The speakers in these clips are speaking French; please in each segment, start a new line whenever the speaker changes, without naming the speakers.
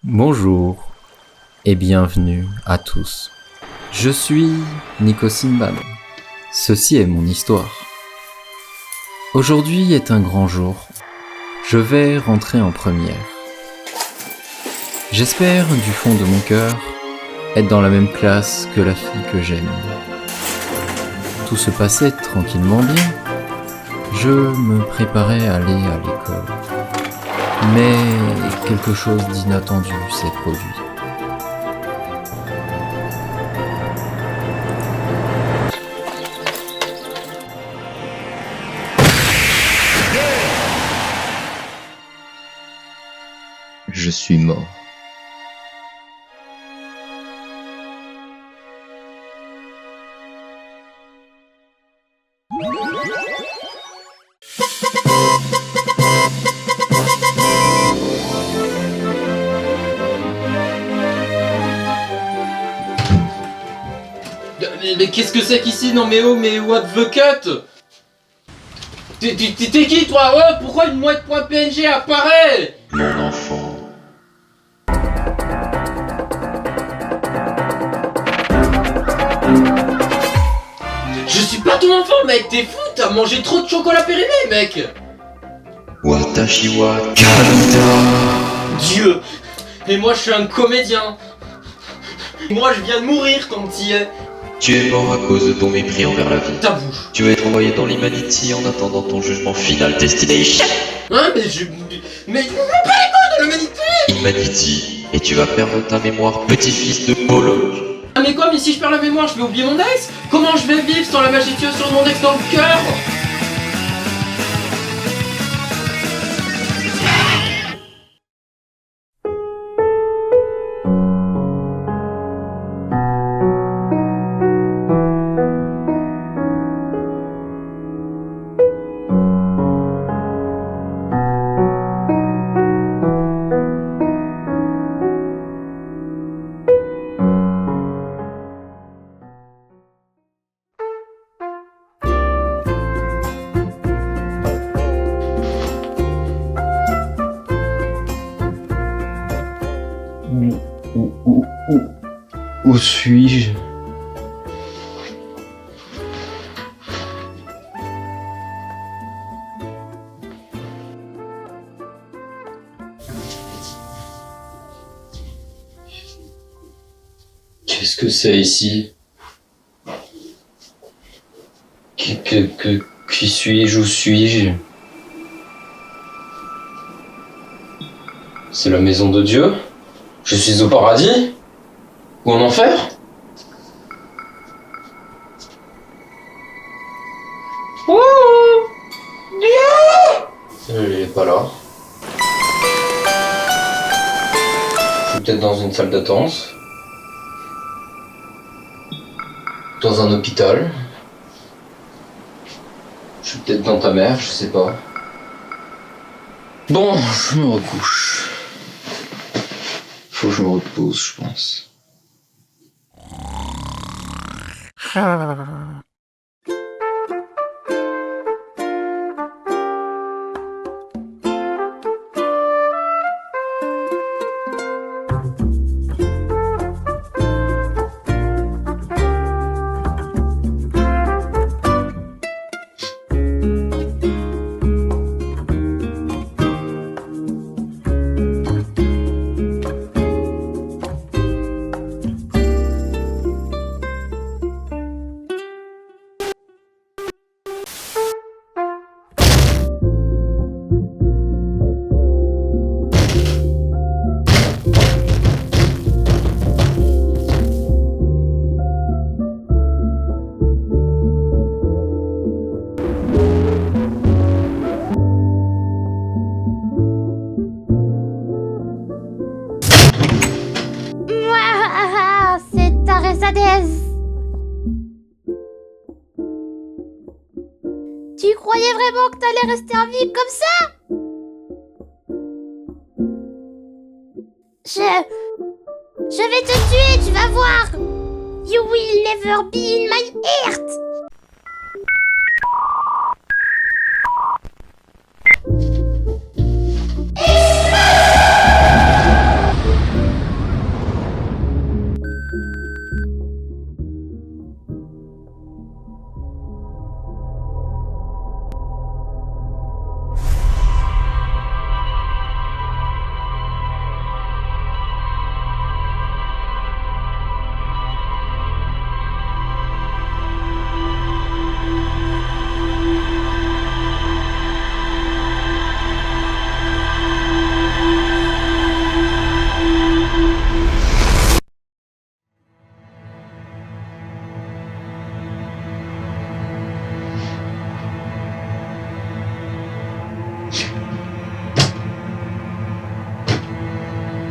Bonjour et bienvenue à tous. Je suis Nico Simban. Ceci est mon histoire. Aujourd'hui est un grand jour. Je vais rentrer en première. J'espère du fond de mon cœur être dans la même classe que la fille que j'aime. Tout se passait tranquillement bien. Je me préparais à aller à l'école. Mais quelque chose d'inattendu s'est produit.
Je suis mort.
Mais qu'est-ce que c'est qu'ici? Non mais oh, mais what the cut? T'es qui toi? Oh, pourquoi une mouette.png apparaît?
Mon enfant.
Je suis pas ton enfant mec, t'es fou, t'as mangé trop de chocolat périmé mec.
Watashi wa Karuta.
Dieu. Et moi je suis un comédien. Moi je viens de mourir quand t'y es.
Tu es mort à cause de ton mépris envers la vie.
Ta bouche.
Tu vas être envoyé dans l'Humanity en attendant ton jugement final Destination
Hein mais je m'en bats les couilles de l'humanité.
Humanity. Et tu vas perdre ta mémoire, petit-fils de Pollock.
Ah mais quoi, mais si je perds la mémoire, je vais oublier mon ex? Comment je vais vivre sans la majestueuse de mon ex dans le cœur?
Où suis-je?
Qu'est-ce que c'est ici? Qui suis-je? Où suis-je? C'est la maison de Dieu? Je suis au paradis? Ou en enfer? Oh Dieu! Il est pas là. Je suis peut-être dans une salle d'attente. Dans un hôpital. Je suis peut-être dans ta mère, je sais pas. Bon, je me recouche. Faut que je me repose, je pense.
Tu croyais vraiment que t'allais rester invisible comme ça? Je vais te tuer, tu vas voir! You will never be in my heart!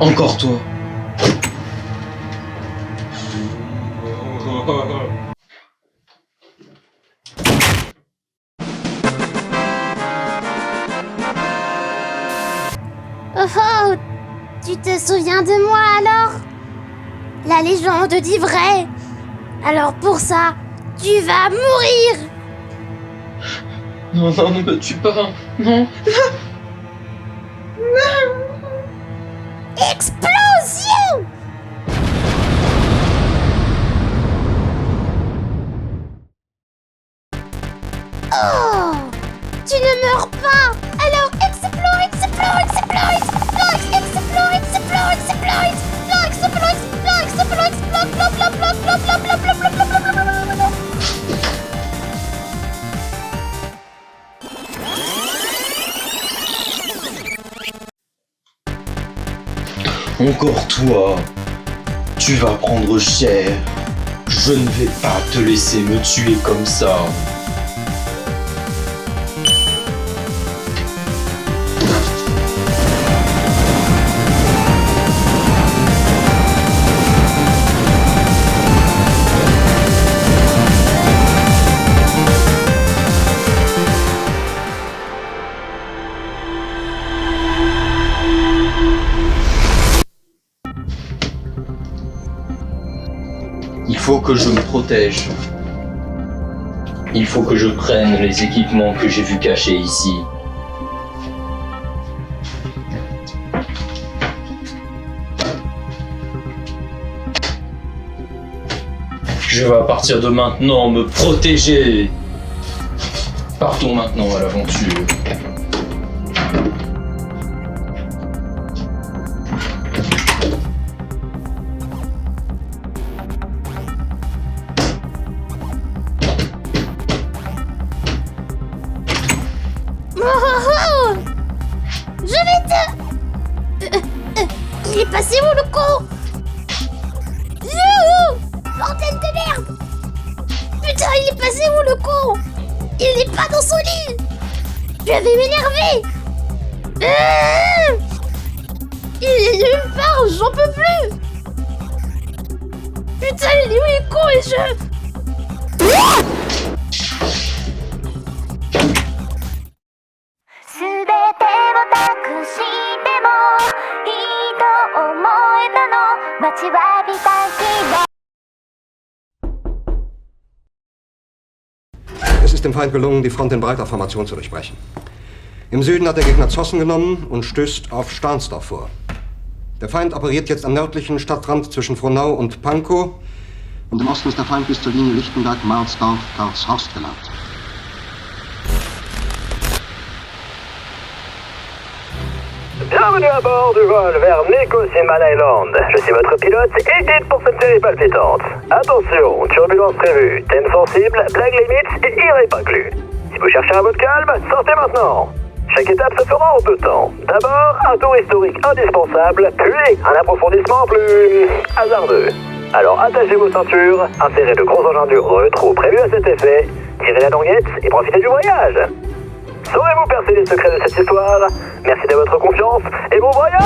Encore toi.
Oh oh, tu te souviens de moi alors? La légende dit vrai. Alors pour ça, tu vas mourir.
Non, non, ne me tue pas. Non.
Explosion! Oh! Tu ne meurs pas! Alors explore, explore, explore, explore, explore, explore, explore, explore, explore, explore, explore, explore.
Encore toi. Tu vas prendre cher. Je ne vais pas te laisser me tuer comme ça. Il faut que je me protège. Il faut que je prenne les équipements que j'ai vus cachés ici. Je vais à partir de maintenant me protéger. Partons maintenant à l'aventure.
Oh, je vais te... il est passé où le con? Youhou! Bordel de merde! Putain, il est passé où le con? Il n'est pas dans son lit! Je vais m'énerver! Il est nulle part, j'en peux plus! Putain, il est où, il est con et je...
すべてを託してもいいと思えたの待ちわびた希望
Es ist dem Feind gelungen, die Front in breiter Formation zu durchbrechen. Im Süden hat der Gegner Zossen genommen und stößt auf Stahnsdorf vor. Der Feind operiert jetzt am nördlichen Stadtrand zwischen Frohnau und Pankow. Und im Osten ist der Feind bis zur Linie Lichtenberg-Marsdorf, Karlshorst gelangt.
Bienvenue à bord du vol vers Neko-Simban Island. Je suis votre pilote et guide pour cette série palpitante. Attention, turbulence prévue, thème sensible, blague limite et irréparclue. Si vous cherchez un mot de calme, sortez maintenant. Chaque étape se fera en deux temps. D'abord, un tour historique indispensable, puis un approfondissement plus hasardeux. Alors attachez vos ceintures, insérez de gros engins du retrou prévus à cet effet, tirez la languette et profitez du voyage. Saurez-vous percer les secrets de cette histoire? Merci de votre confiance et bon voyage!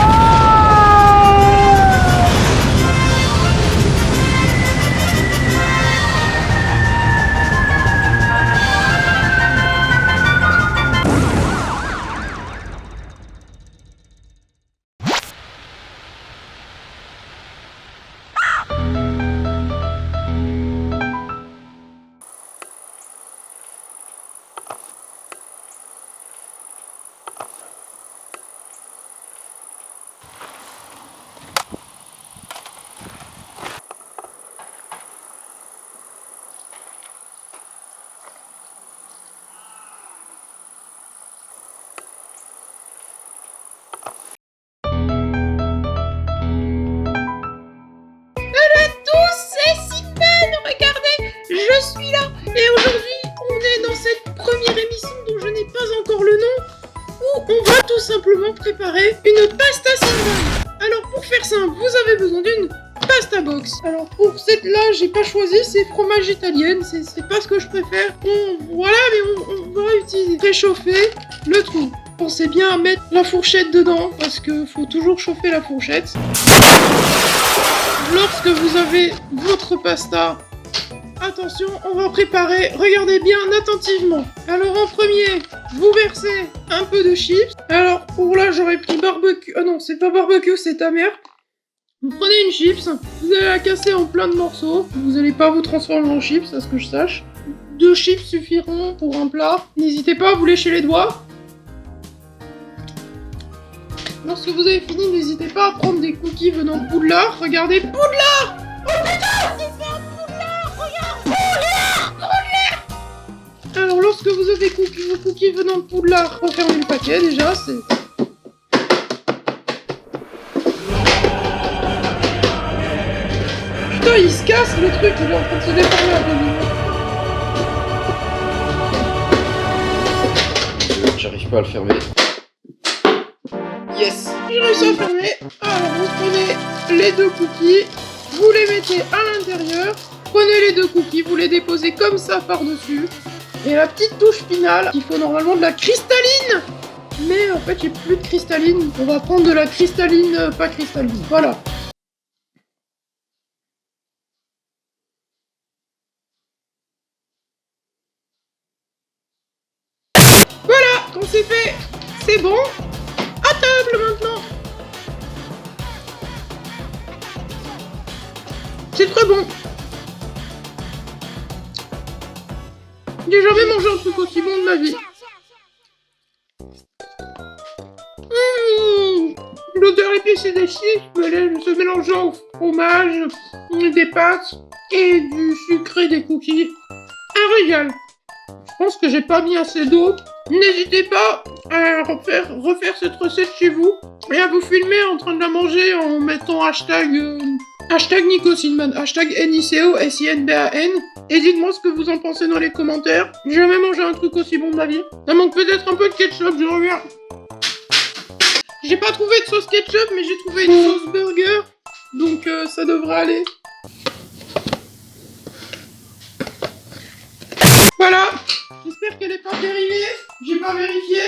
Je suis là et aujourd'hui on est dans cette première émission dont je n'ai pas encore le nom où on va tout simplement préparer une pasta Simban. Alors pour faire simple, vous avez besoin d'une pasta box. Alors pour cette là, j'ai pas choisi, c'est fromage italienne, c'est pas ce que je préfère. Voilà, mais on va utiliser réchauffer le tout. pensez bien à mettre la fourchette dedans, parce que faut toujours chauffer la fourchette. Lorsque vous avez votre pasta, attention, on va préparer, regardez bien attentivement. Alors en premier, vous versez un peu de chips. Alors pour là, j'aurais pris barbecue, ah non, c'est pas barbecue, c'est ta mère. Vous prenez une chips, vous allez la casser en plein de morceaux. Vous allez pas vous transformer en chips, à ce que je sache. 2 chips suffiront pour un plat. N'hésitez pas à vous lécher les doigts. Lorsque vous avez fini, n'hésitez pas à prendre des cookies venant de Poudlard. Regardez, Poudlard! Oh putain, c'est ça, Poudlard! Regarde, Poudlard! Alors, lorsque vous avez vos cookies venant de Poudlard, refermez le paquet déjà, c'est... Putain, il se casse le truc, il est en train de se déformer un peu.
J'arrive pas à le fermer. Yes!
J'ai réussi à fermer. Alors vous prenez les 2 cookies, vous les mettez à l'intérieur, prenez les 2 cookies, vous les déposez comme ça par-dessus. Et la petite touche finale, il faut normalement de la cristalline. Mais en fait j'ai plus de cristalline, on va prendre de la cristalline pas cristalline. Voilà. Voilà, quand c'est fait, c'est bon. À table maintenant. C'est très bon. J'ai jamais mangé un truc aussi bon de ma vie. L'odeur épicée des chips se mélangeant au fromage, des pâtes et du sucré des cookies. Un régal. Je pense que j'ai pas mis assez d'eau. N'hésitez pas à refaire cette recette chez vous et à vous filmer en train de la manger en mettant hashtag Nicosinman, hashtag NICOSINBAN, et dites-moi ce que vous en pensez dans les commentaires. J'ai jamais mangé un truc aussi bon de ma vie. Ça manque peut-être un peu de ketchup, je reviens. J'ai pas trouvé de sauce ketchup, mais j'ai trouvé une sauce burger, donc ça devrait aller. Voilà, j'espère qu'elle est pas dérivée, j'ai pas vérifié.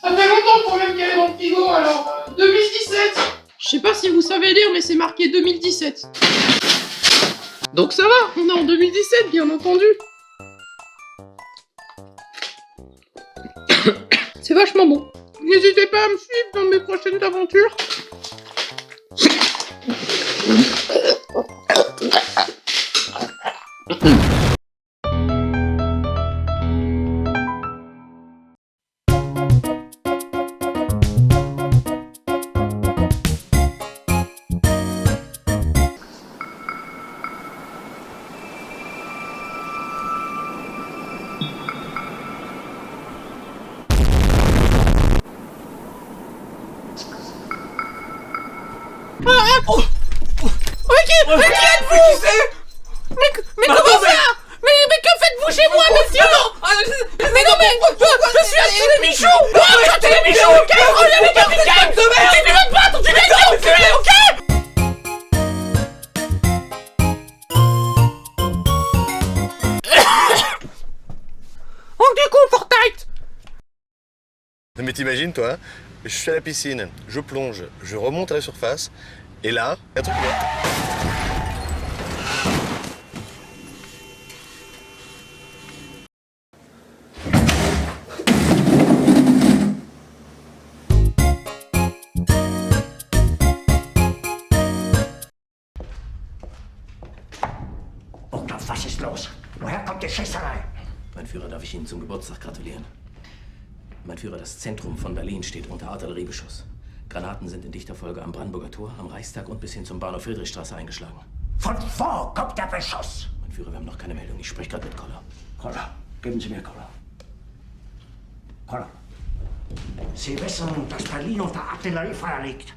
Ça fait longtemps quand même qu'elle est dans le frigo, alors 2017. Je sais pas si vous savez lire, mais c'est marqué 2017. Donc ça va, on est en 2017, bien entendu. C'est vachement bon. N'hésitez pas à me suivre dans mes prochaines aventures.
Mais qui êtes-vous? Mais comment ça? Mais que faites-vous chez moi, monsieur? Mais non, mais je suis un Michou! Je suis un Michou, ok? Reviens les gars, tu veux te battre, tu viens de tuer, ok? On du coup, Fortnite!
Mais t'imagines, toi, je suis à la piscine, je plonge, je remonte à la surface, et là, un truc là.
Was ist los? Woher kommt die Schießerei?
Mein Führer, darf ich Ihnen zum Geburtstag gratulieren? Mein Führer, das Zentrum von Berlin steht unter Artilleriebeschuss. Granaten sind in dichter Folge am Brandenburger Tor, am Reichstag und bis hin zum Bahnhof Friedrichstraße eingeschlagen.
Von wo kommt der Beschuss?
Mein Führer, wir haben noch keine Meldung. Ich spreche gerade mit Koller.
Koller, geben Sie mir Koller. Koller, Sie wissen, dass Berlin unter Artilleriefeuer liegt.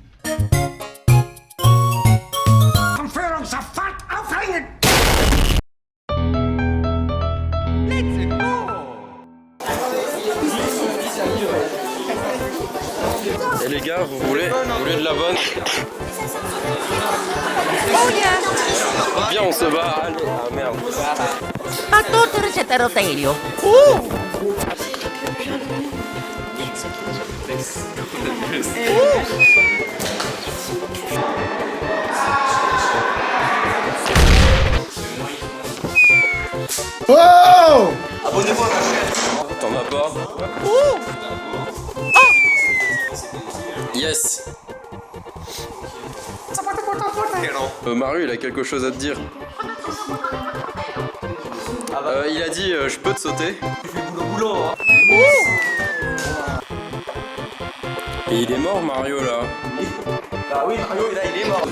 Entführung sofort aufhängen!
Eh les gars, vous voulez de la bonne? Viens, on se bat. Allez. Ah merde.
A tutto il rotelio.
Oh!
Abonnez-vous à ma chaîne. T'en as pas? Yes. Mario, il a quelque chose à te dire. Il a dit je peux te sauter. Tu fais boulot hein. Et il est mort Mario là. Bah oui Mario là il est mort.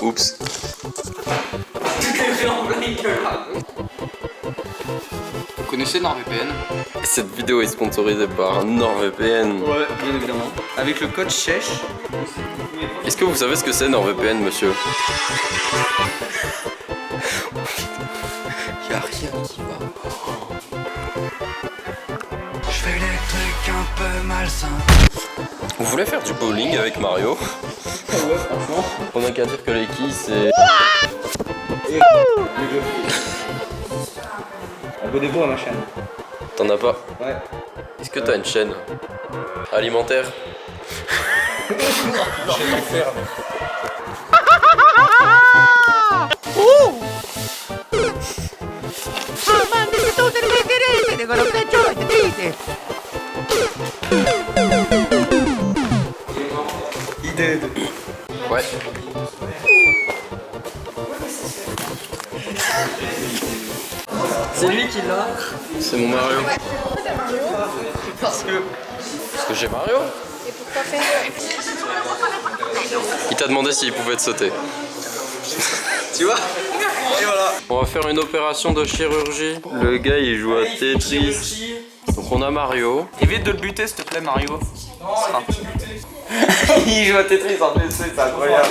Oups.
Vous connaissez NordVPN?
Cette vidéo est sponsorisée par NordVPN.
Ouais, bien évidemment. Avec le code CHECH.
Est-ce que vous savez ce que c'est NordVPN, monsieur? Y'a rien qui va.
Je fais les trucs un peu malsains.
Vous voulez faire du bowling avec Mario?
Ouais, franchement.
On a qu'à dire que les quilles c'est...
Abonnez-vous à ma chaîne.
T'en as pas?
Ouais.
Est-ce que t'as une chaîne alimentaire?
Idée.
Ouais.
C'est lui qui l'a.
C'est mon Mario.
Parce que
j'ai Mario.
Et pourquoi faire?
Il t'a demandé s'il pouvait te sauter.
tu vois. Et voilà.
On va faire une opération de chirurgie. Le gars il joue à Tetris. Donc on a Mario.
Évite de le buter s'il te plaît Mario. Il joue à Tetris en plus, c'est incroyable.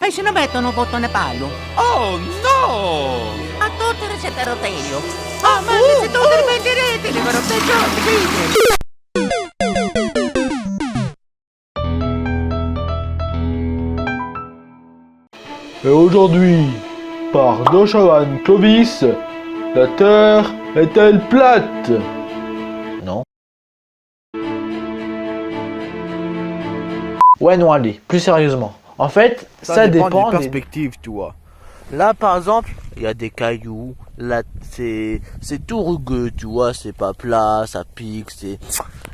E se ne mettono un bottone pallo? Oh no! A tutte le siete rotelio. Oh, ma se tutte le metterete, le roteggiate,
Et aujourd'hui, par Nochavan Clovis, la Terre est-elle plate? Non. Ouais, non, allez, plus sérieusement. En fait, ça dépend
des perspectives, tu vois. Là, par exemple, il y a des cailloux. Là, c'est tout rugueux, tu vois. C'est pas plat, ça pique.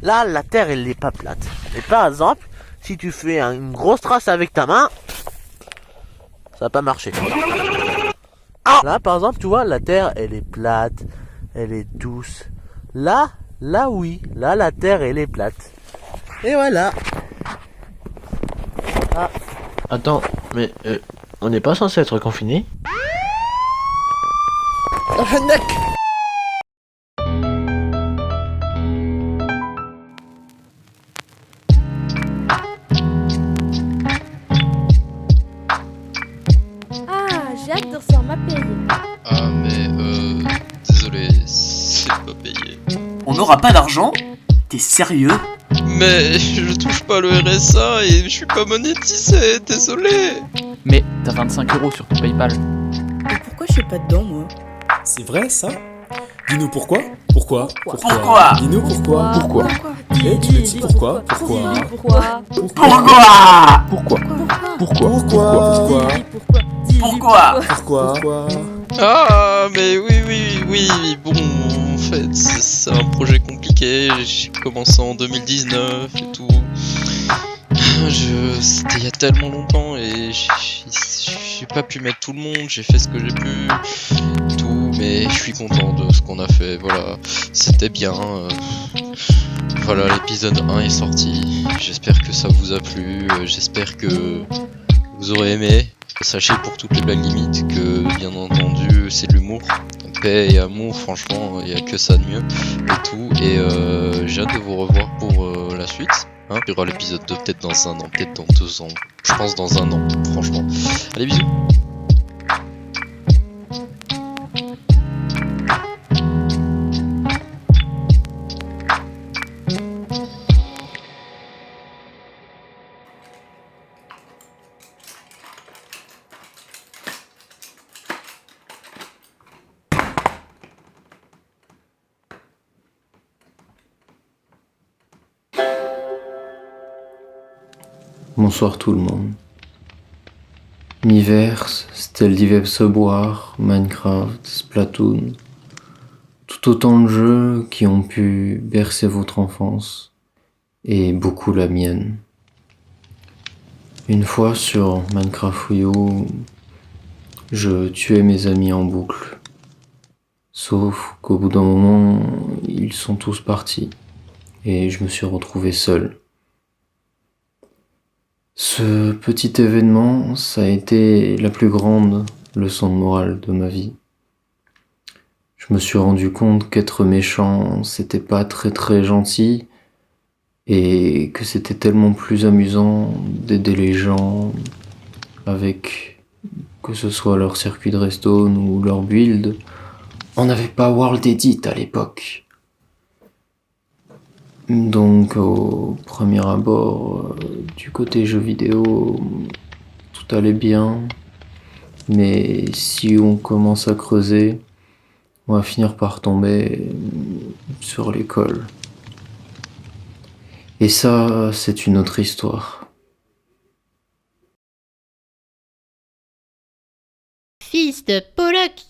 Là, la terre, elle n'est pas plate. Et par exemple, si tu fais une grosse trace avec ta main, ça va pas marcher. Là, par exemple, tu vois, la terre, elle est plate, elle est douce. Là, oui. Là, la terre, elle est plate. Et voilà.
Ah. Attends, mais on n'est pas censé être confiné?
Ah, j'ai hâte de recevoir ma paye.
Ah mais désolé, c'est pas payé.
On n'aura pas d'argent? T'es sérieux?
Mais je touche pas le RSA et je suis pas monétisé, désolé.
Mais t'as 25 € sur ton PayPal.
Et pourquoi je suis pas dedans, moi?
C'est vrai ça? Dis-nous pourquoi? Pourquoi?
Pourquoi?
Dis-nous pourquoi? Pourquoi? Eh, tu le dis pourquoi? Pourquoi?
Pourquoi?
Pourquoi?
Pourquoi?
Ah mais oui, bon en fait c'est un projet compliqué, j'ai commencé en 2019 et tout. C'était il y a tellement longtemps et j'ai pas pu mettre tout le monde, j'ai fait ce que j'ai pu, tout, mais je suis content de ce qu'on a fait, voilà, c'était bien. Voilà, l'épisode 1 est sorti, j'espère que ça vous a plu, j'espère que vous aurez aimé. Sachez pour toutes les blagues limites que bien entendu c'est de l'humour, paix et amour, franchement il n'y a que ça de mieux et tout, et j'ai hâte de vous revoir pour la suite. Hein, il y aura l'épisode 2 peut-être dans un an, peut-être dans 2 ans, je pense dans un an, franchement. Allez, bisous.
Bonsoir tout le monde. Miiverse, Stell-Divel-Subwar, Minecraft, Splatoon, tout autant de jeux qui ont pu bercer votre enfance, et beaucoup la mienne. Une fois sur Minecraft Wii U, je tuais mes amis en boucle. Sauf qu'au bout d'un moment, ils sont tous partis, et je me suis retrouvé seul. Ce petit événement, ça a été la plus grande leçon de morale de ma vie. Je me suis rendu compte qu'être méchant, c'était pas très gentil, et que c'était tellement plus amusant d'aider les gens avec, que ce soit leur circuit de redstone ou leur build. On n'avait pas World Edit à l'époque. Donc au premier abord, du côté jeux vidéo, tout allait bien. Mais si on commence à creuser, on va finir par tomber sur l'école. Et ça, c'est une autre histoire.
Fils de Pollock,